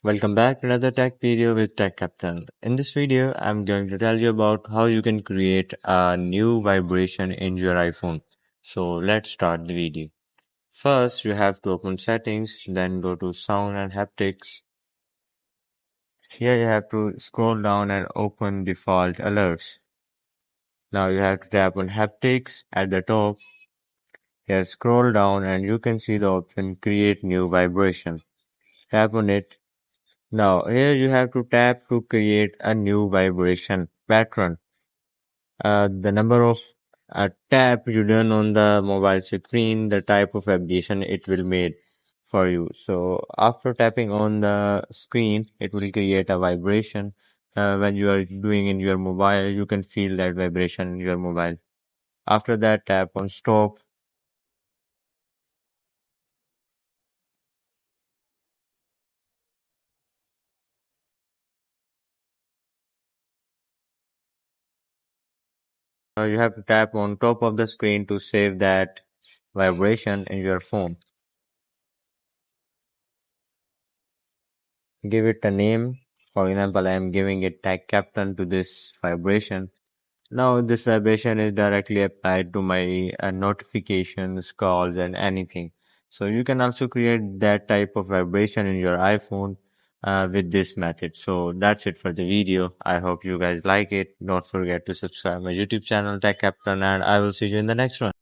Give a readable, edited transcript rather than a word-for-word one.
Welcome back to another tech video with Tech Captain. In this video, I'm going to tell you about how you can create a new vibration in your iPhone. So let's start the video. First, you have to open settings, then go to sound and haptics. Here you have to scroll down and open default alerts. Now you have to tap on haptics at the top. Here scroll down and you can see the option create new vibration. Tap on it. Now here you have to tap to create a new vibration pattern. The number of taps you done on the mobile screen, the type of vibration it will make for you. So after tapping on the screen, it will create a vibration. When you are doing in your mobile, you can feel that vibration in your mobile. After that, tap on stop. You have to tap on top of the screen to save that vibration in your phone. Give it a name. For example, I am giving it tag captain to this vibration. Now this vibration is directly applied to my notifications, calls and anything. So you can also create that type of vibration in your iPhone with this method. So that's it for the video. I hope you guys like it. Don't forget to subscribe my YouTube channel Tech Captain and I will see you in the next one.